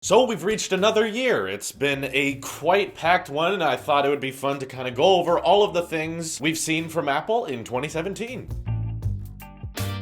So we've reached another year. It's been a quite packed one, and I thought it would be fun to kind of go over all of the things we've seen from Apple in 2017.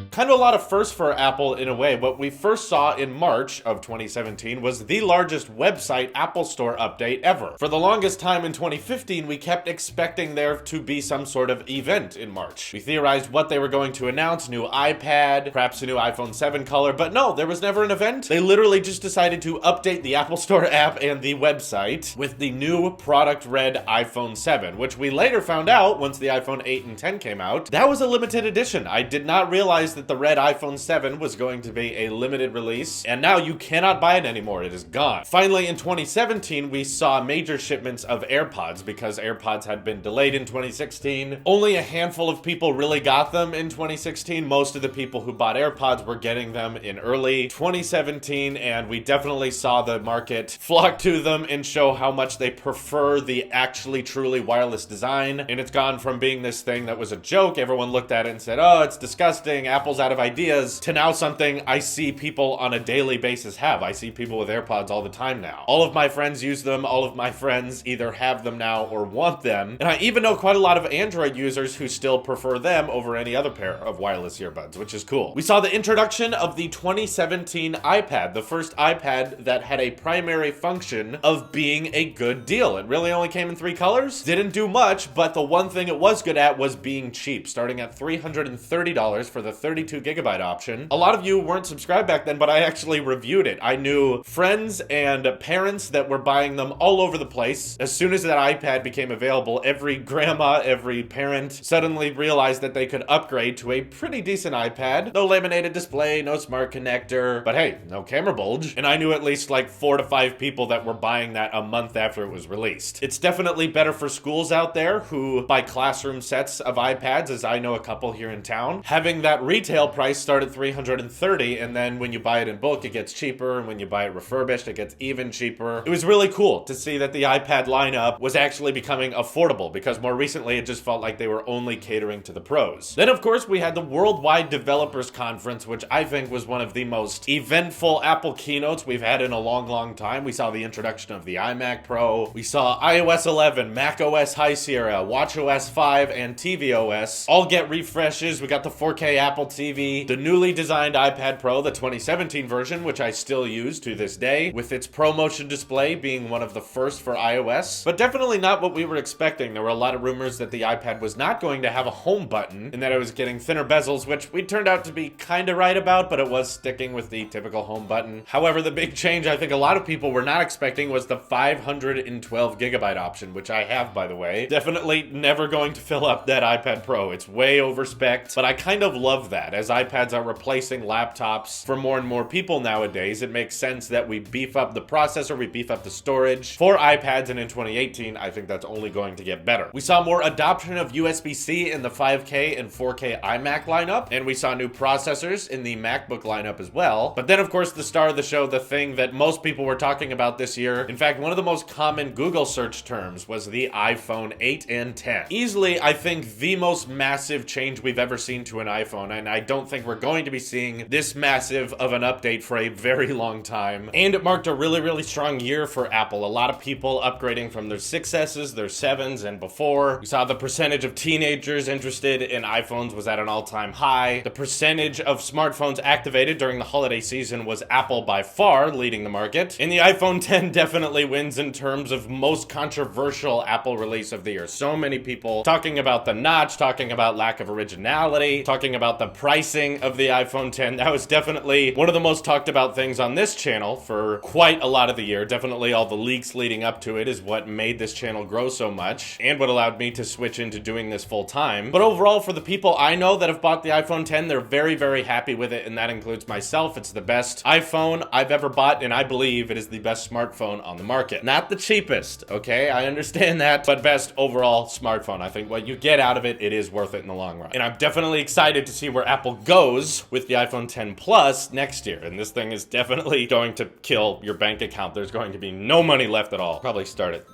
Kind of a lot of firsts for Apple in a way. What we first saw in March of 2017 was the largest website Apple Store update ever. For the longest time in 2015, we kept expecting there to be some sort of event in March. We theorized what they were going to announce, new iPad, perhaps a new iPhone 7 color, but no, there was never an event. They literally just decided to update the Apple Store app and the website with the new product red iPhone 7, which we later found out once the iPhone 8 and 10 came out, that was a limited edition. I did not realize that the red iPhone 7 was going to be a limited release, and now you cannot buy it anymore. It is gone. Finally, in 2017, we saw major shipments of AirPods because AirPods had been delayed in 2016. Only a handful of people really got them in 2016. Most of the people who bought AirPods were getting them in early 2017, and we definitely saw the market flock to them and show how much they prefer the actually truly wireless design. And it's gone from being this thing that was a joke, everyone looked at it and said, oh, it's disgusting, Apple's out of ideas, to now something I see people on a daily basis have. I see people with AirPods all the time now. All of my friends use them. All of my friends either have them now or want them. And I even know quite a lot of Android users who still prefer them over any other pair of wireless earbuds, which is cool. We saw the introduction of the 2017 iPad, the first iPad that had a primary function of being a good deal. It really only came in 3 colors. Didn't do much, but the one thing it was good at was being cheap, starting at $330 for the 32 gigabyte option. A lot of you weren't subscribed back then, but I actually reviewed it. I knew friends and parents that were buying them all over the place. As soon as that iPad became available, every grandma, every parent suddenly realized that they could upgrade to a pretty decent iPad. No laminated display, no smart connector, but hey, no camera bulge. And I knew at least like 4 to 5 people that were buying that a month after it was released. It's definitely better for schools out there who buy classroom sets of iPads, as I know a couple here in town. Having that retail price start at $330, and then when you buy it in bulk, it gets cheaper, and when you buy it refurbished, it gets even cheaper. It was really cool to see that the iPad lineup was actually becoming affordable, because more recently, it just felt like they were only catering to the pros. Then, of course, we had the Worldwide Developers Conference, which I think was one of the most eventful Apple keynotes we've had in a long, long time. We saw the introduction of the iMac Pro. We saw iOS 11, macOS High Sierra, watchOS 5, and tvOS all get refreshes. We got the 4K Apple TV, the newly designed iPad Pro, the 2017 version, which I still use to this day, with its ProMotion display being one of the first for iOS, but definitely not what we were expecting. There were a lot of rumors that the iPad was not going to have a home button and that it was getting thinner bezels, which we turned out to be kind of right about, but it was sticking with the typical home button. However, the big change I think a lot of people were not expecting was the 512 gigabyte option, which I have, by the way. Definitely never going to fill up that iPad Pro. It's way over spec'd, but I kind of love that. As iPads are replacing laptops for more and more people nowadays, it makes sense that we beef up the processor, we beef up the storage for iPads, and in 2018, I think that's only going to get better. We saw more adoption of USB-C in the 5K and 4K iMac lineup, and we saw new processors in the MacBook lineup as well. But then, of course, the star of the show, the thing that most people were talking about this year, in fact, one of the most common Google search terms was the iPhone 8 and 10. Easily, I think, the most massive change we've ever seen to an iPhone, and I don't think we're going to be seeing this massive of an update for a very long time. And it marked a really, really strong year for Apple. A lot of people upgrading from their 6Ss, their 7s, and before. We saw the percentage of teenagers interested in iPhones was at an all-time high. The percentage of smartphones activated during the holiday season was Apple by far leading the market. And the iPhone 10 definitely wins in terms of most controversial Apple release of the year. So many people talking about the notch, talking about lack of originality, talking about the pricing of the iPhone 10. That was definitely one of the most talked about things on this channel for quite a lot of the year. Definitely all the leaks leading up to it is what made this channel grow so much and what allowed me to switch into doing this full time. But overall, for the people I know that have bought the iPhone 10, they're very, very happy with it, and that includes myself. It's the best iPhone I've ever bought, and I believe it is the best smartphone on the market. Not the cheapest, okay? I understand that, but best overall smartphone. I think what you get out of it, it is worth it in the long run. And I'm definitely excited to see where Apple Apple goes with the iPhone 10 Plus next year. And this thing is definitely going to kill your bank account. There's going to be no money left at all. Probably start at,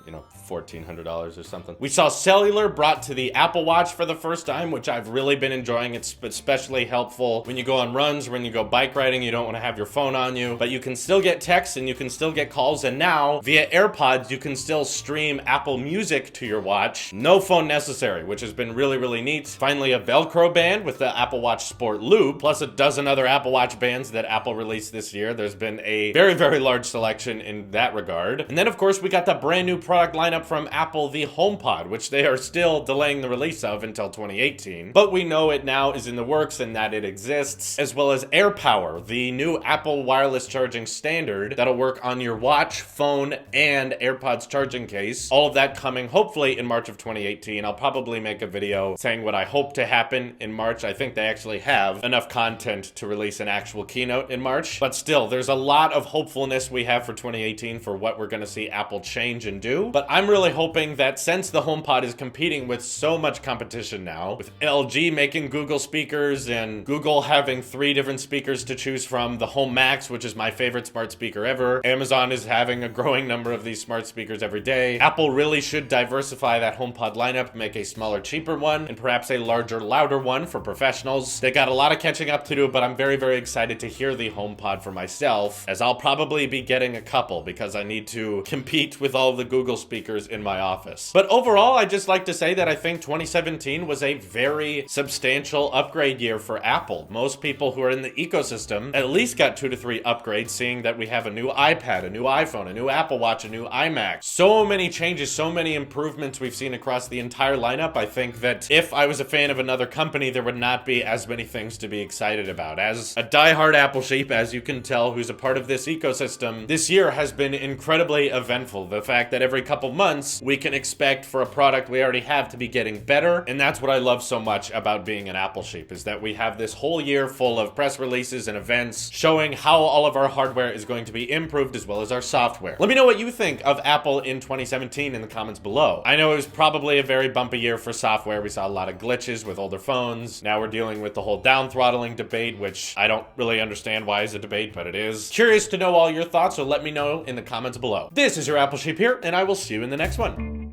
$1,400 or something. We saw cellular brought to the Apple Watch for the first time, which I've really been enjoying. It's especially helpful when you go on runs, when you go bike riding, you don't want to have your phone on you, but you can still get texts and you can still get calls. And now via AirPods, you can still stream Apple Music to your watch. No phone necessary, which has been really, really neat. Finally, a Velcro band with the Apple Watch Sport Loop, plus a dozen other Apple Watch bands that Apple released this year. There's been a very, very large selection in that regard. And then, of course, we got the brand new product lineup from Apple, the HomePod, which they are still delaying the release of until 2018. But we know it now is in the works and that it exists, as well as AirPower, the new Apple wireless charging standard that'll work on your watch, phone, and AirPods charging case. All of that coming hopefully in March of 2018. I'll probably make a video saying what I hope to happen in March. I think they actually have enough content to release an actual keynote in March. But still, there's a lot of hopefulness we have for 2018 for what we're going to see Apple change and do. But I'm really hoping that since the HomePod is competing with so much competition now, with LG making Google speakers and Google having 3 different speakers to choose from, the Home Max, which is my favorite smart speaker ever, Amazon is having a growing number of these smart speakers every day. Apple really should diversify that HomePod lineup, make a smaller, cheaper one, and perhaps a larger, louder one for professionals. They got a lot of catching up to do, but I'm very, very excited to hear the HomePod for myself, as I'll probably be getting a couple because I need to compete with all the Google speakers in my office. But overall, I just like to say that I think 2017 was a very substantial upgrade year for Apple. Most people who are in the ecosystem at least got 2 to 3 upgrades, seeing that we have a new iPad, a new iPhone, a new Apple Watch, a new iMac. So many changes, so many improvements we've seen across the entire lineup. I think that if I was a fan of another company, there would not be as many things to be excited about. As a diehard Apple sheep, as you can tell, who's a part of this ecosystem, this year has been incredibly eventful. The fact that every couple months we can expect for a product we already have to be getting better, and that's what I love so much about being an Apple sheep, is that we have this whole year full of press releases and events showing how all of our hardware is going to be improved as well as our software. Let me know what you think of Apple in 2017 in the comments below. I know it was probably a very bumpy year for software. We saw a lot of glitches with older phones. Now we're dealing with the whole down throttling debate, which I don't really understand why is a debate, but it is. Curious to know all your thoughts, so let me know in the comments below. This is your Apple sheep here, and I will see you in the next one.